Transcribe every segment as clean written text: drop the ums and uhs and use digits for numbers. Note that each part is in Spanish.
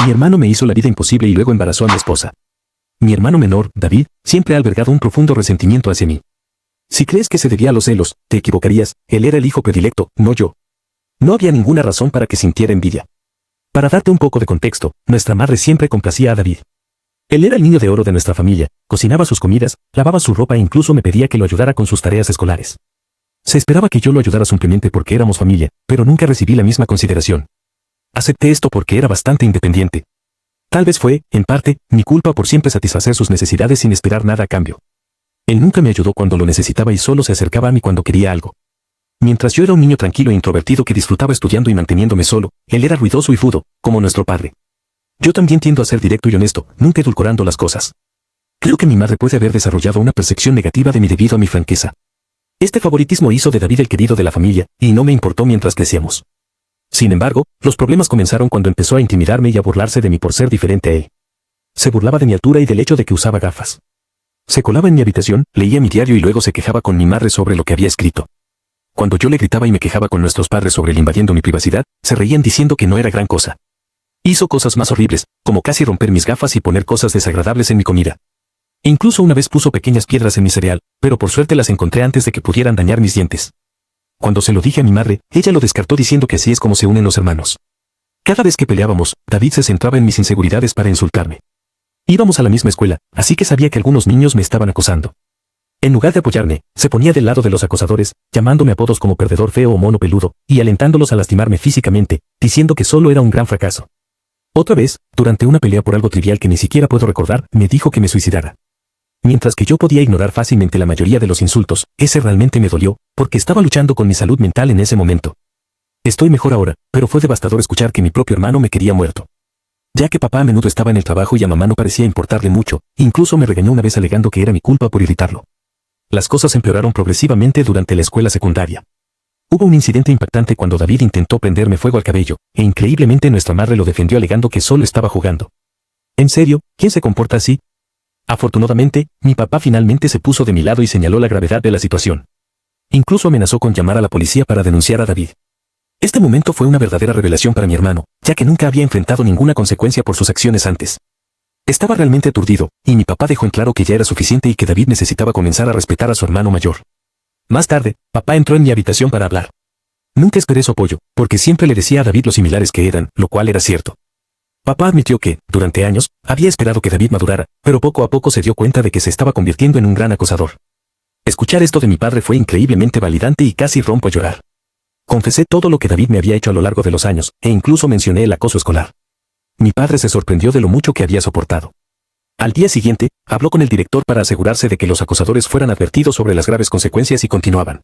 Mi hermano me hizo la vida imposible y luego embarazó a mi esposa. Mi hermano menor, David, siempre ha albergado un profundo resentimiento hacia mí. Si crees que se debía a los celos, te equivocarías, él era el hijo predilecto, no yo. No había ninguna razón para que sintiera envidia. Para darte un poco de contexto, nuestra madre siempre complacía a David. Él era el niño de oro de nuestra familia, cocinaba sus comidas, lavaba su ropa e incluso me pedía que lo ayudara con sus tareas escolares. Se esperaba que yo lo ayudara simplemente porque éramos familia, pero nunca recibí la misma consideración. Acepté esto porque era bastante independiente. Tal vez fue, en parte, mi culpa por siempre satisfacer sus necesidades sin esperar nada a cambio. Él nunca me ayudó cuando lo necesitaba y solo se acercaba a mí cuando quería algo. Mientras yo era un niño tranquilo e introvertido que disfrutaba estudiando y manteniéndome solo, él era ruidoso y rudo, como nuestro padre. Yo también tiendo a ser directo y honesto, nunca edulcorando las cosas. Creo que mi madre puede haber desarrollado una percepción negativa de mí debido a mi franqueza. Este favoritismo hizo de David el querido de la familia, y no me importó mientras crecíamos. Sin embargo, los problemas comenzaron cuando empezó a intimidarme y a burlarse de mí por ser diferente a él. Se burlaba de mi altura y del hecho de que usaba gafas. Se colaba en mi habitación, leía mi diario y luego se quejaba con mi madre sobre lo que había escrito. Cuando yo le gritaba y me quejaba con nuestros padres sobre él invadiendo mi privacidad, se reían diciendo que no era gran cosa. Hizo cosas más horribles, como casi romper mis gafas y poner cosas desagradables en mi comida. Incluso una vez puso pequeñas piedras en mi cereal, pero por suerte las encontré antes de que pudieran dañar mis dientes. Cuando se lo dije a mi madre, ella lo descartó diciendo que así es como se unen los hermanos. Cada vez que peleábamos, David se centraba en mis inseguridades para insultarme. Íbamos a la misma escuela, así que sabía que algunos niños me estaban acosando. En lugar de apoyarme, se ponía del lado de los acosadores, llamándome apodos como perdedor feo o mono peludo, y alentándolos a lastimarme físicamente, diciendo que solo era un gran fracaso. Otra vez, durante una pelea por algo trivial que ni siquiera puedo recordar, me dijo que me suicidara. Mientras que yo podía ignorar fácilmente la mayoría de los insultos, ese realmente me dolió, porque estaba luchando con mi salud mental en ese momento. Estoy mejor ahora, pero fue devastador escuchar que mi propio hermano me quería muerto. Ya que papá a menudo estaba en el trabajo y a mamá no parecía importarle mucho, incluso me regañó una vez alegando que era mi culpa por irritarlo. Las cosas empeoraron progresivamente durante la escuela secundaria. Hubo un incidente impactante cuando David intentó prenderme fuego al cabello, e increíblemente nuestra madre lo defendió alegando que solo estaba jugando. ¿En serio? ¿Quién se comporta así? Afortunadamente, mi papá finalmente se puso de mi lado y señaló la gravedad de la situación. Incluso amenazó con llamar a la policía para denunciar a David. Este momento fue una verdadera revelación para mi hermano, ya que nunca había enfrentado ninguna consecuencia por sus acciones antes. Estaba realmente aturdido, y mi papá dejó en claro que ya era suficiente y que David necesitaba comenzar a respetar a su hermano mayor. Más tarde, papá entró en mi habitación para hablar. Nunca esperé su apoyo, porque siempre le decía a David lo similares que eran, lo cual era cierto. Papá admitió que, durante años, había esperado que David madurara, pero poco a poco se dio cuenta de que se estaba convirtiendo en un gran acosador. Escuchar esto de mi padre fue increíblemente validante y casi rompo a llorar. Confesé todo lo que David me había hecho a lo largo de los años, e incluso mencioné el acoso escolar. Mi padre se sorprendió de lo mucho que había soportado. Al día siguiente, habló con el director para asegurarse de que los acosadores fueran advertidos sobre las graves consecuencias y continuaban.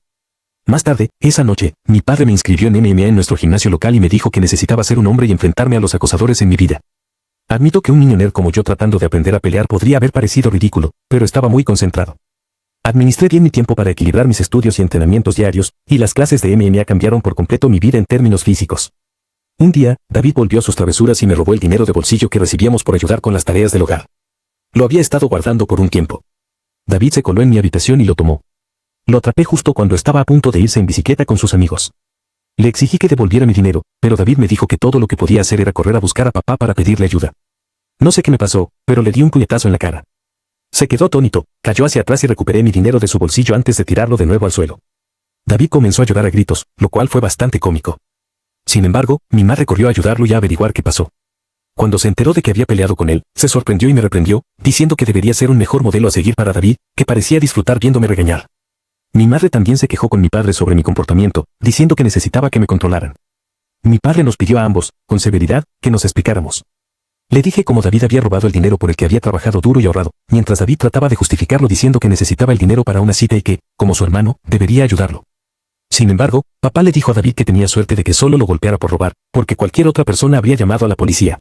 Más tarde, esa noche, mi padre me inscribió en MMA en nuestro gimnasio local y me dijo que necesitaba ser un hombre y enfrentarme a los acosadores en mi vida. Admito que un niño nerd como yo tratando de aprender a pelear podría haber parecido ridículo, pero estaba muy concentrado. Administré bien mi tiempo para equilibrar mis estudios y entrenamientos diarios, y las clases de MMA cambiaron por completo mi vida en términos físicos. Un día, David volvió a sus travesuras y me robó el dinero de bolsillo que recibíamos por ayudar con las tareas del hogar. Lo había estado guardando por un tiempo. David se coló en mi habitación y lo tomó. Lo atrapé justo cuando estaba a punto de irse en bicicleta con sus amigos. Le exigí que devolviera mi dinero, pero David me dijo que todo lo que podía hacer era correr a buscar a papá para pedirle ayuda. No sé qué me pasó, pero le di un puñetazo en la cara. Se quedó atónito, cayó hacia atrás y recuperé mi dinero de su bolsillo antes de tirarlo de nuevo al suelo. David comenzó a llorar a gritos, lo cual fue bastante cómico. Sin embargo, mi madre corrió a ayudarlo y a averiguar qué pasó. Cuando se enteró de que había peleado con él, se sorprendió y me reprendió, diciendo que debería ser un mejor modelo a seguir para David, que parecía disfrutar viéndome regañar. Mi madre también se quejó con mi padre sobre mi comportamiento, diciendo que necesitaba que me controlaran. Mi padre nos pidió a ambos, con severidad, que nos explicáramos. Le dije cómo David había robado el dinero por el que había trabajado duro y ahorrado, mientras David trataba de justificarlo diciendo que necesitaba el dinero para una cita y que, como su hermano, debería ayudarlo. Sin embargo, papá le dijo a David que tenía suerte de que solo lo golpeara por robar, porque cualquier otra persona habría llamado a la policía.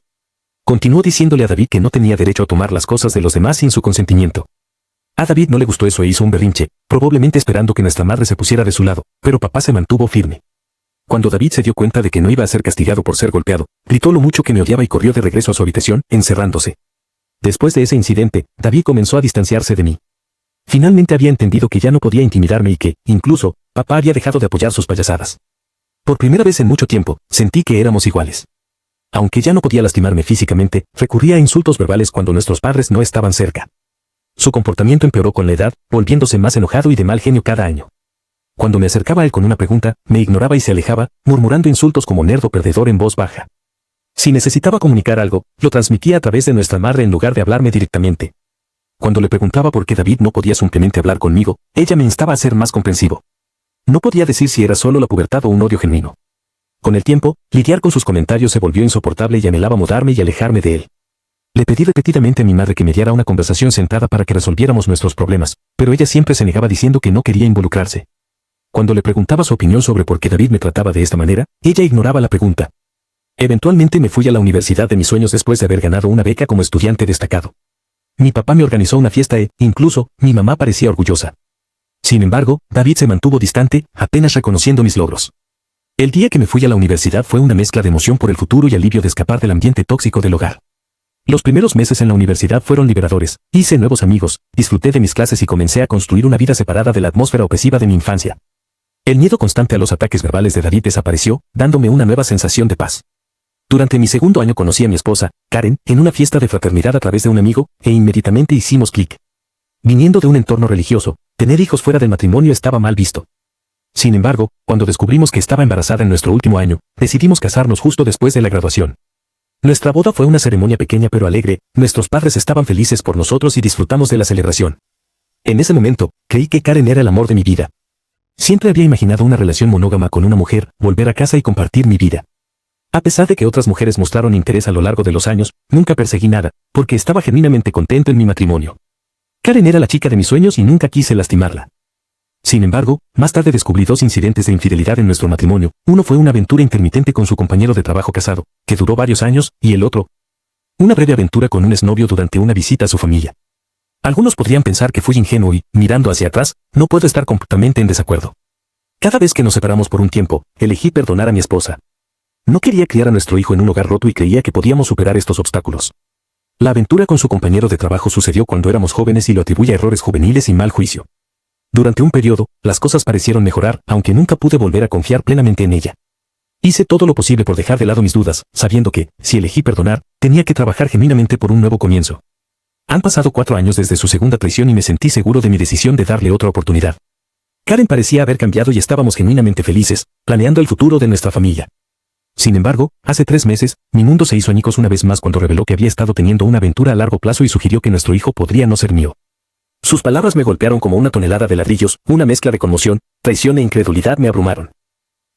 Continuó diciéndole a David que no tenía derecho a tomar las cosas de los demás sin su consentimiento. A David no le gustó eso e hizo un berrinche, probablemente esperando que nuestra madre se pusiera de su lado, pero papá se mantuvo firme. Cuando David se dio cuenta de que no iba a ser castigado por ser golpeado, gritó lo mucho que me odiaba y corrió de regreso a su habitación, encerrándose. Después de ese incidente, David comenzó a distanciarse de mí. Finalmente había entendido que ya no podía intimidarme y que, incluso, papá había dejado de apoyar sus payasadas. Por primera vez en mucho tiempo, sentí que éramos iguales. Aunque ya no podía lastimarme físicamente, recurría a insultos verbales cuando nuestros padres no estaban cerca. Su comportamiento empeoró con la edad, volviéndose más enojado y de mal genio cada año. Cuando me acercaba a él con una pregunta, me ignoraba y se alejaba, murmurando insultos como nerdo perdedor en voz baja. Si necesitaba comunicar algo, lo transmitía a través de nuestra madre en lugar de hablarme directamente. Cuando le preguntaba por qué David no podía simplemente hablar conmigo, ella me instaba a ser más comprensivo. No podía decir si era solo la pubertad o un odio genuino. Con el tiempo, lidiar con sus comentarios se volvió insoportable y anhelaba mudarme y alejarme de él. Le pedí repetidamente a mi madre que mediara una conversación sentada para que resolviéramos nuestros problemas, pero ella siempre se negaba diciendo que no quería involucrarse. Cuando le preguntaba su opinión sobre por qué David me trataba de esta manera, ella ignoraba la pregunta. Eventualmente me fui a la universidad de mis sueños después de haber ganado una beca como estudiante destacado. Mi papá me organizó una fiesta e, incluso, mi mamá parecía orgullosa. Sin embargo, David se mantuvo distante, apenas reconociendo mis logros. El día que me fui a la universidad fue una mezcla de emoción por el futuro y alivio de escapar del ambiente tóxico del hogar. Los primeros meses en la universidad fueron liberadores, hice nuevos amigos, disfruté de mis clases y comencé a construir una vida separada de la atmósfera opresiva de mi infancia. El miedo constante a los ataques verbales de David desapareció, dándome una nueva sensación de paz. Durante mi segundo año conocí a mi esposa, Karen, en una fiesta de fraternidad a través de un amigo, e inmediatamente hicimos clic. Viniendo de un entorno religioso, tener hijos fuera del matrimonio estaba mal visto. Sin embargo, cuando descubrimos que estaba embarazada en nuestro último año, decidimos casarnos justo después de la graduación. Nuestra boda fue una ceremonia pequeña pero alegre, nuestros padres estaban felices por nosotros y disfrutamos de la celebración. En ese momento, creí que Karen era el amor de mi vida. Siempre había imaginado una relación monógama con una mujer, volver a casa y compartir mi vida. A pesar de que otras mujeres mostraron interés a lo largo de los años, nunca perseguí nada, porque estaba genuinamente contento en mi matrimonio. Karen era la chica de mis sueños y nunca quise lastimarla. Sin embargo, más tarde descubrí dos incidentes de infidelidad en nuestro matrimonio. Uno fue una aventura intermitente con su compañero de trabajo casado, que duró varios años, y el otro, una breve aventura con un exnovio durante una visita a su familia. Algunos podrían pensar que fui ingenuo y, mirando hacia atrás, no puedo estar completamente en desacuerdo. Cada vez que nos separamos por un tiempo, elegí perdonar a mi esposa. No quería criar a nuestro hijo en un hogar roto y creía que podíamos superar estos obstáculos. La aventura con su compañero de trabajo sucedió cuando éramos jóvenes y lo atribuye a errores juveniles y mal juicio. Durante un periodo, las cosas parecieron mejorar, aunque nunca pude volver a confiar plenamente en ella. Hice todo lo posible por dejar de lado mis dudas, sabiendo que, si elegí perdonar, tenía que trabajar genuinamente por un nuevo comienzo. Han pasado 4 años desde su segunda traición y me sentí seguro de mi decisión de darle otra oportunidad. Karen parecía haber cambiado y estábamos genuinamente felices, planeando el futuro de nuestra familia. Sin embargo, hace 3 meses, mi mundo se hizo añicos una vez más cuando reveló que había estado teniendo una aventura a largo plazo y sugirió que nuestro hijo podría no ser mío. Sus palabras me golpearon como una tonelada de ladrillos, una mezcla de conmoción, traición e incredulidad me abrumaron.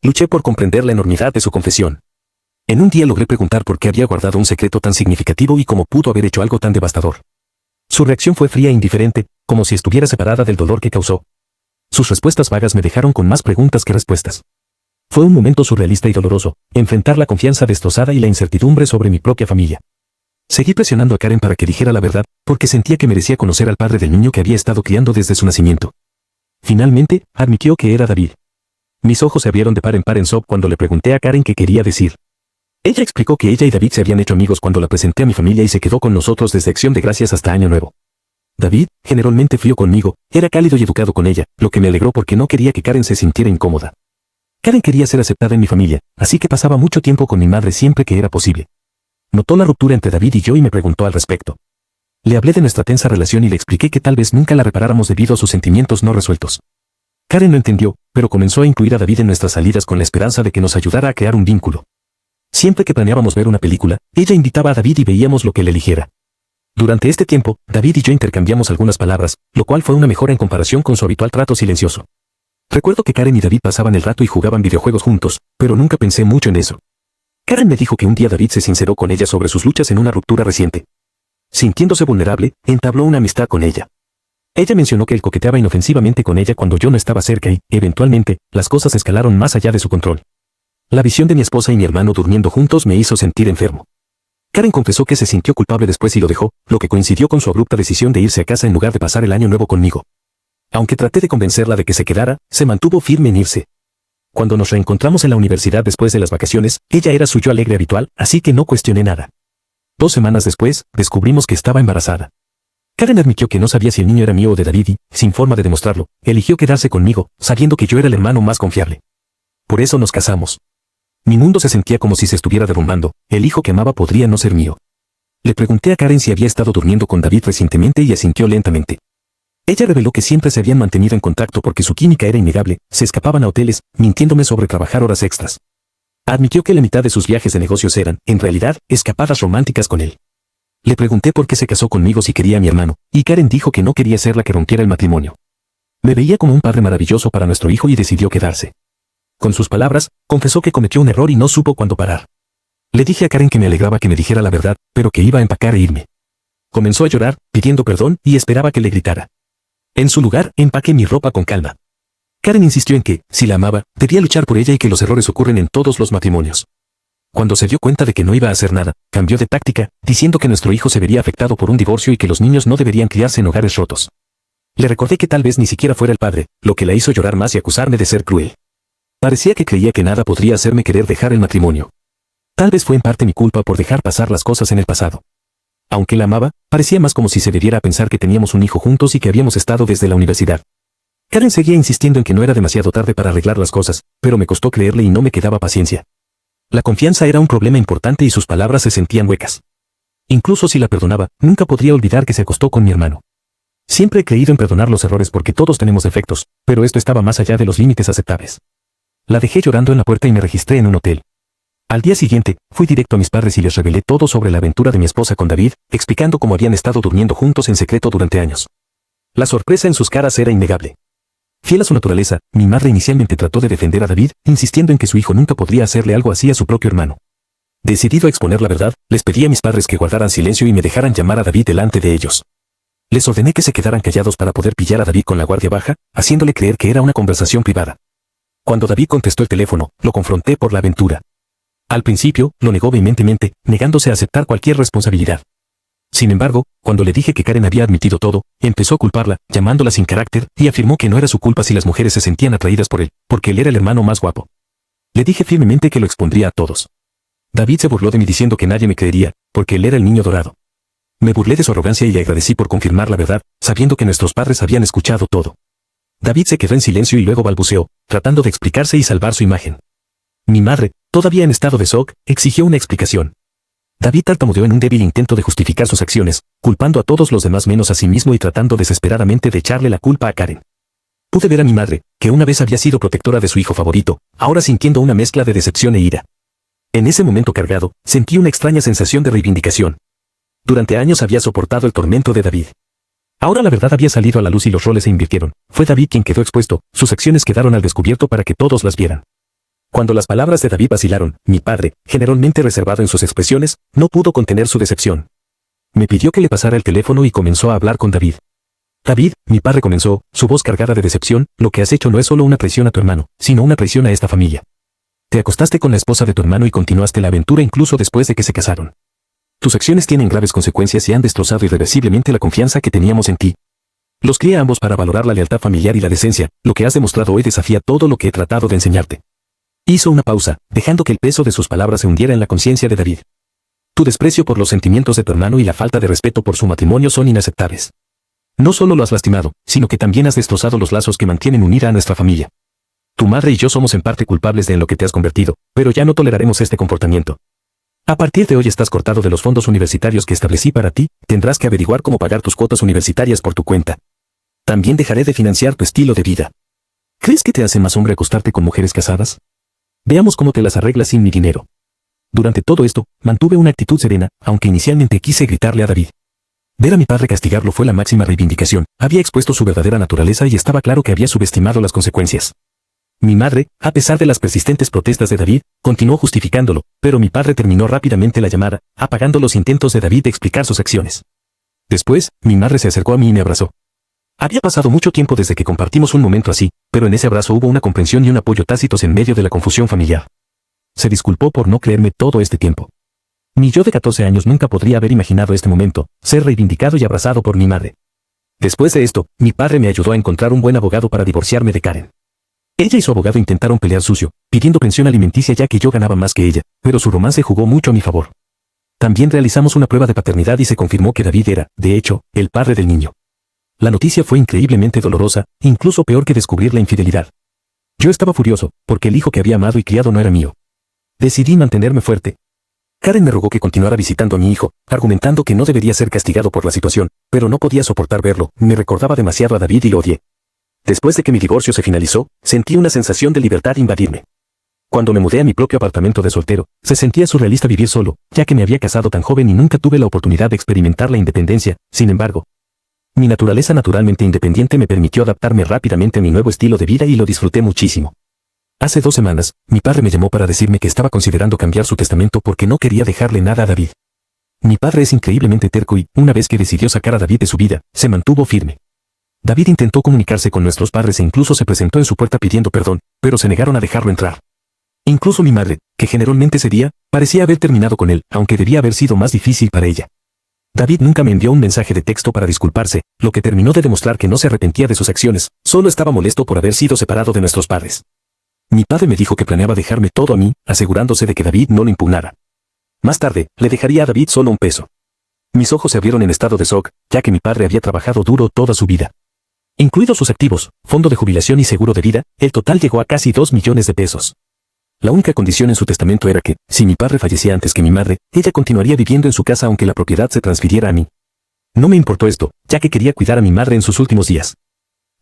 Luché por comprender la enormidad de su confesión. En un día logré preguntar por qué había guardado un secreto tan significativo y cómo pudo haber hecho algo tan devastador. Su reacción fue fría e indiferente, como si estuviera separada del dolor que causó. Sus respuestas vagas me dejaron con más preguntas que respuestas. Fue un momento surrealista y doloroso, enfrentar la confianza destrozada y la incertidumbre sobre mi propia familia. Seguí presionando a Karen para que dijera la verdad, porque sentía que merecía conocer al padre del niño que había estado criando desde su nacimiento. Finalmente, admitió que era David. Mis ojos se abrieron de par en shock cuando le pregunté a Karen qué quería decir. Ella explicó que ella y David se habían hecho amigos cuando la presenté a mi familia y se quedó con nosotros desde Acción de Gracias hasta Año Nuevo. David, generalmente frío conmigo, era cálido y educado con ella, lo que me alegró porque no quería que Karen se sintiera incómoda. Karen quería ser aceptada en mi familia, así que pasaba mucho tiempo con mi madre siempre que era posible. Notó la ruptura entre David y yo y me preguntó al respecto. Le hablé de nuestra tensa relación y le expliqué que tal vez nunca la reparáramos debido a sus sentimientos no resueltos. Karen no entendió, pero comenzó a incluir a David en nuestras salidas con la esperanza de que nos ayudara a crear un vínculo. Siempre que planeábamos ver una película, ella invitaba a David y veíamos lo que él eligiera. Durante este tiempo, David y yo intercambiamos algunas palabras, lo cual fue una mejora en comparación con su habitual trato silencioso. Recuerdo que Karen y David pasaban el rato y jugaban videojuegos juntos, pero nunca pensé mucho en eso. Karen me dijo que un día David se sinceró con ella sobre sus luchas en una ruptura reciente. Sintiéndose vulnerable, entabló una amistad con ella. Ella mencionó que él coqueteaba inofensivamente con ella cuando yo no estaba cerca y, eventualmente, las cosas escalaron más allá de su control. La visión de mi esposa y mi hermano durmiendo juntos me hizo sentir enfermo. Karen confesó que se sintió culpable después y lo dejó, lo que coincidió con su abrupta decisión de irse a casa en lugar de pasar el año nuevo conmigo. Aunque traté de convencerla de que se quedara, se mantuvo firme en irse. Cuando nos reencontramos en la universidad después de las vacaciones, ella era su yo alegre habitual, así que no cuestioné nada. 2 semanas después, descubrimos que estaba embarazada. Karen admitió que no sabía si el niño era mío o de David y, sin forma de demostrarlo, eligió quedarse conmigo, sabiendo que yo era el hermano más confiable. Por eso nos casamos. Mi mundo se sentía como si se estuviera derrumbando. El hijo que amaba podría no ser mío. Le pregunté a Karen si había estado durmiendo con David recientemente y asintió lentamente. Ella reveló que siempre se habían mantenido en contacto porque su química era innegable, se escapaban a hoteles, mintiéndome sobre trabajar horas extras. Admitió que la mitad de sus viajes de negocios eran, en realidad, escapadas románticas con él. Le pregunté por qué se casó conmigo si quería a mi hermano, y Karen dijo que no quería ser la que rompiera el matrimonio. Me veía como un padre maravilloso para nuestro hijo y decidió quedarse. Con sus palabras, confesó que cometió un error y no supo cuándo parar. Le dije a Karen que me alegraba que me dijera la verdad, pero que iba a empacar e irme. Comenzó a llorar, pidiendo perdón, y esperaba que le gritara. En su lugar, empaqué mi ropa con calma. Karen insistió en que, si la amaba, debía luchar por ella y que los errores ocurren en todos los matrimonios. Cuando se dio cuenta de que no iba a hacer nada, cambió de táctica, diciendo que nuestro hijo se vería afectado por un divorcio y que los niños no deberían criarse en hogares rotos. Le recordé que tal vez ni siquiera fuera el padre, lo que la hizo llorar más y acusarme de ser cruel. Parecía que creía que nada podría hacerme querer dejar el matrimonio. Tal vez fue en parte mi culpa por dejar pasar las cosas en el pasado. Aunque la amaba, parecía más como si se debiera a pensar que teníamos un hijo juntos y que habíamos estado desde la universidad. Karen seguía insistiendo en que no era demasiado tarde para arreglar las cosas, pero me costó creerle y no me quedaba paciencia. La confianza era un problema importante y sus palabras se sentían huecas. Incluso si la perdonaba, nunca podría olvidar que se acostó con mi hermano. Siempre he creído en perdonar los errores porque todos tenemos defectos, pero esto estaba más allá de los límites aceptables. La dejé llorando en la puerta y me registré en un hotel. Al día siguiente, fui directo a mis padres y les revelé todo sobre la aventura de mi esposa con David, explicando cómo habían estado durmiendo juntos en secreto durante años. La sorpresa en sus caras era innegable. Fiel a su naturaleza, mi madre inicialmente trató de defender a David, insistiendo en que su hijo nunca podría hacerle algo así a su propio hermano. Decidido a exponer la verdad, les pedí a mis padres que guardaran silencio y me dejaran llamar a David delante de ellos. Les ordené que se quedaran callados para poder pillar a David con la guardia baja, haciéndole creer que era una conversación privada. Cuando David contestó el teléfono, lo confronté por la aventura. Al principio, lo negó vehementemente, negándose a aceptar cualquier responsabilidad. Sin embargo, cuando le dije que Karen había admitido todo, empezó a culparla, llamándola sin carácter, y afirmó que no era su culpa si las mujeres se sentían atraídas por él, porque él era el hermano más guapo. Le dije firmemente que lo expondría a todos. David se burló de mí diciendo que nadie me creería, porque él era el niño dorado. Me burlé de su arrogancia y le agradecí por confirmar la verdad, sabiendo que nuestros padres habían escuchado todo. David se quedó en silencio y luego balbuceó, tratando de explicarse y salvar su imagen. Mi madre, todavía en estado de shock, exigió una explicación. David tartamudeó en un débil intento de justificar sus acciones, culpando a todos los demás menos a sí mismo y tratando desesperadamente de echarle la culpa a Karen. Pude ver a mi madre, que una vez había sido protectora de su hijo favorito, ahora sintiendo una mezcla de decepción e ira. En ese momento cargado, sentí una extraña sensación de reivindicación. Durante años había soportado el tormento de David. Ahora la verdad había salido a la luz y los roles se invirtieron. Fue David quien quedó expuesto, sus acciones quedaron al descubierto para que todos las vieran. Cuando las palabras de David vacilaron, mi padre, generalmente reservado en sus expresiones, no pudo contener su decepción. Me pidió que le pasara el teléfono y comenzó a hablar con David. David, mi padre comenzó, su voz cargada de decepción, lo que has hecho no es solo una traición a tu hermano, sino una traición a esta familia. Te acostaste con la esposa de tu hermano y continuaste la aventura incluso después de que se casaron. Tus acciones tienen graves consecuencias y han destrozado irreversiblemente la confianza que teníamos en ti. Los crié a ambos para valorar la lealtad familiar y la decencia, lo que has demostrado hoy desafía todo lo que he tratado de enseñarte. Hizo una pausa, dejando que el peso de sus palabras se hundiera en la conciencia de David. Tu desprecio por los sentimientos de tu hermano y la falta de respeto por su matrimonio son inaceptables. No solo lo has lastimado, sino que también has destrozado los lazos que mantienen unida a nuestra familia. Tu madre y yo somos en parte culpables de en lo que te has convertido, pero ya no toleraremos este comportamiento. A partir de hoy estás cortado de los fondos universitarios que establecí para ti, tendrás que averiguar cómo pagar tus cuotas universitarias por tu cuenta. También dejaré de financiar tu estilo de vida. ¿Crees que te hace más hombre acostarte con mujeres casadas? Veamos cómo te las arreglas sin mi dinero. Durante todo esto, mantuve una actitud serena, aunque inicialmente quise gritarle a David. Ver a mi padre castigarlo fue la máxima reivindicación, había expuesto su verdadera naturaleza y estaba claro que había subestimado las consecuencias. Mi madre, a pesar de las persistentes protestas de David, continuó justificándolo, pero mi padre terminó rápidamente la llamada, apagando los intentos de David de explicar sus acciones. Después, mi madre se acercó a mí y me abrazó. Había pasado mucho tiempo desde que compartimos un momento así, pero en ese abrazo hubo una comprensión y un apoyo tácitos en medio de la confusión familiar. Se disculpó por no creerme todo este tiempo. Ni yo de 14 años nunca podría haber imaginado este momento, ser reivindicado y abrazado por mi madre. Después de esto, mi padre me ayudó a encontrar un buen abogado para divorciarme de Karen. Ella y su abogado intentaron pelear sucio, pidiendo pensión alimenticia ya que yo ganaba más que ella, pero su romance jugó mucho a mi favor. También realizamos una prueba de paternidad y se confirmó que David era, de hecho, el padre del niño. La noticia fue increíblemente dolorosa, incluso peor que descubrir la infidelidad. Yo estaba furioso, porque el hijo que había amado y criado no era mío. decidí mantenerme fuerte. Karen me rogó que continuara visitando a mi hijo, argumentando que no debería ser castigado por la situación, pero no podía soportar verlo, me recordaba demasiado a David y lo odié. Después de que mi divorcio se finalizó, sentí una sensación de libertad invadirme. Cuando me mudé a mi propio apartamento de soltero, se sentía surrealista vivir solo, ya que me había casado tan joven y nunca tuve la oportunidad de experimentar la independencia. Sin embargo, mi naturaleza naturalmente independiente me permitió adaptarme rápidamente a mi nuevo estilo de vida y lo disfruté muchísimo. Hace 2 semanas, mi padre me llamó para decirme que estaba considerando cambiar su testamento porque no quería dejarle nada a David. Mi padre es increíblemente terco y, una vez que decidió sacar a David de su vida, se mantuvo firme. David intentó comunicarse con nuestros padres e incluso se presentó en su puerta pidiendo perdón, pero se negaron a dejarlo entrar. Incluso mi madre, que generalmente cedía, parecía haber terminado con él, aunque debía haber sido más difícil para ella. David nunca me envió un mensaje de texto para disculparse, lo que terminó de demostrar que no se arrepentía de sus acciones, solo estaba molesto por haber sido separado de nuestros padres. Mi padre me dijo que planeaba dejarme todo a mí, asegurándose de que David no lo impugnara. Más tarde, le dejaría a David solo un peso. Mis ojos se abrieron en estado de shock, ya que mi padre había trabajado duro toda su vida. Incluidos sus activos, fondo de jubilación y seguro de vida, el total llegó a casi 2 millones de pesos. La única condición en su testamento era que, si mi padre fallecía antes que mi madre, ella continuaría viviendo en su casa aunque la propiedad se transfiriera a mí. No me importó esto, ya que quería cuidar a mi madre en sus últimos días.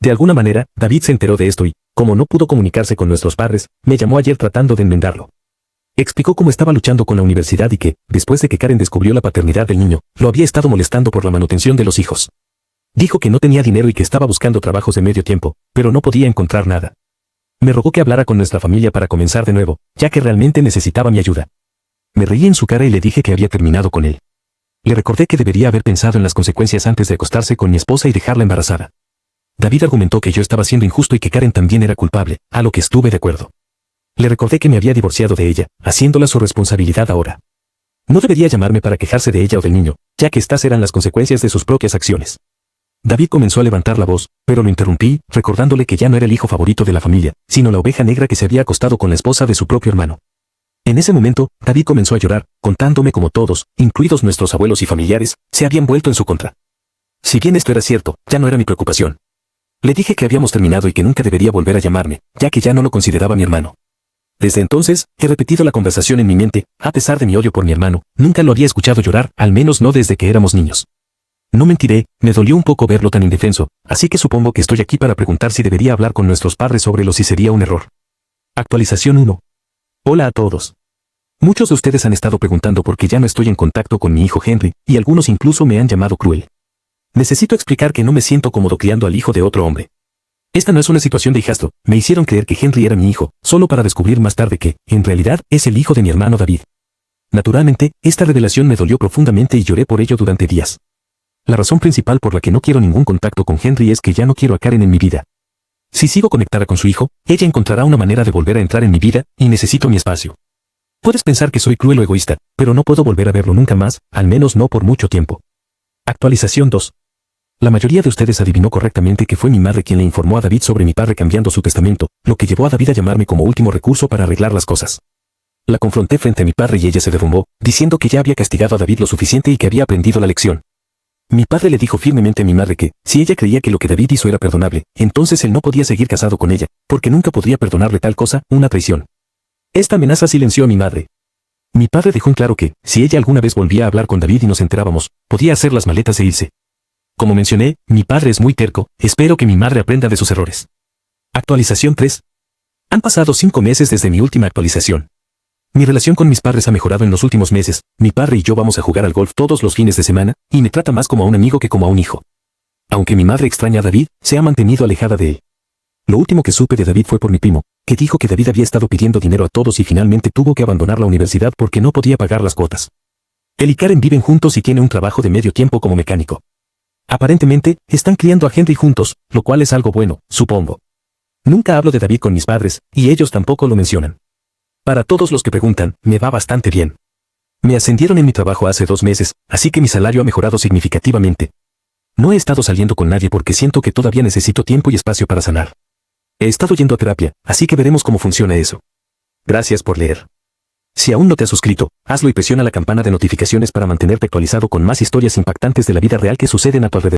De alguna manera, David se enteró de esto y, como no pudo comunicarse con nuestros padres, me llamó ayer tratando de enmendarlo. Explicó cómo estaba luchando con la universidad y que, después de que Karen descubrió la paternidad del niño, lo había estado molestando por la manutención de los hijos. Dijo que no tenía dinero y que estaba buscando trabajos de medio tiempo, pero no podía encontrar nada. Me rogó que hablara con nuestra familia para comenzar de nuevo, ya que realmente necesitaba mi ayuda. Me reí en su cara y le dije que había terminado con él. Le recordé que debería haber pensado en las consecuencias antes de acostarse con mi esposa y dejarla embarazada. David argumentó que yo estaba siendo injusto y que Karen también era culpable, a lo que estuve de acuerdo. Le recordé que me había divorciado de ella, haciéndola su responsabilidad ahora. No debería llamarme para quejarse de ella o del niño, ya que estas eran las consecuencias de sus propias acciones. David comenzó a levantar la voz, pero lo interrumpí, recordándole que ya no era el hijo favorito de la familia, sino la oveja negra que se había acostado con la esposa de su propio hermano. En ese momento, David comenzó a llorar, contándome cómo todos, incluidos nuestros abuelos y familiares, se habían vuelto en su contra. Si bien esto era cierto, ya no era mi preocupación. Le dije que habíamos terminado y que nunca debería volver a llamarme, ya que ya no lo consideraba mi hermano. Desde entonces, he repetido la conversación en mi mente, a pesar de mi odio por mi hermano, nunca lo había escuchado llorar, al menos no desde que éramos niños. No mentiré, me dolió un poco verlo tan indefenso, así que supongo que estoy aquí para preguntar si debería hablar con nuestros padres sobre si sería un error. Actualización 1. Hola a todos. Muchos de ustedes han estado preguntando por qué ya no estoy en contacto con mi hijo Henry, y algunos incluso me han llamado cruel. Necesito explicar que no me siento cómodo criando al hijo de otro hombre. Esta no es una situación de hijastro, me hicieron creer que Henry era mi hijo, solo para descubrir más tarde que, en realidad, es el hijo de mi hermano David. Naturalmente, esta revelación me dolió profundamente y lloré por ello durante días. La razón principal por la que no quiero ningún contacto con Henry es que ya no quiero a Karen en mi vida. Si sigo conectada con su hijo, ella encontrará una manera de volver a entrar en mi vida, y necesito mi espacio. Puedes pensar que soy cruel o egoísta, pero no puedo volver a verlo nunca más, al menos no por mucho tiempo. Actualización 2. La mayoría de ustedes adivinó correctamente que fue mi madre quien le informó a David sobre mi padre cambiando su testamento, lo que llevó a David a llamarme como último recurso para arreglar las cosas. La confronté frente a mi padre y ella se derrumbó, diciendo que ya había castigado a David lo suficiente y que había aprendido la lección. Mi padre le dijo firmemente a mi madre que, si ella creía que lo que David hizo era perdonable, entonces él no podía seguir casado con ella, porque nunca podría perdonarle tal cosa, una traición. Esta amenaza silenció a mi madre. Mi padre dejó en claro que, si ella alguna vez volvía a hablar con David y nos enterábamos, podía hacer las maletas e irse. Como mencioné, mi padre es muy terco, espero que mi madre aprenda de sus errores. Actualización 3. Han pasado 5 meses desde mi última actualización. Mi relación con mis padres ha mejorado en los últimos meses, mi padre y yo vamos a jugar al golf todos los fines de semana, y me trata más como a un amigo que como a un hijo. Aunque mi madre extraña a David, se ha mantenido alejada de él. Lo último que supe de David fue por mi primo, que dijo que David había estado pidiendo dinero a todos y finalmente tuvo que abandonar la universidad porque no podía pagar las cuotas. Él y Karen viven juntos y tiene un trabajo de medio tiempo como mecánico. Aparentemente, están criando a Henry juntos, lo cual es algo bueno, supongo. Nunca hablo de David con mis padres, y ellos tampoco lo mencionan. Para todos los que preguntan, me va bastante bien. Me ascendieron en mi trabajo hace 2 meses, así que mi salario ha mejorado significativamente. No he estado saliendo con nadie porque siento que todavía necesito tiempo y espacio para sanar. He estado yendo a terapia, así que veremos cómo funciona eso. Gracias por leer. Si aún no te has suscrito, hazlo y presiona la campana de notificaciones para mantenerte actualizado con más historias impactantes de la vida real que suceden a tu alrededor.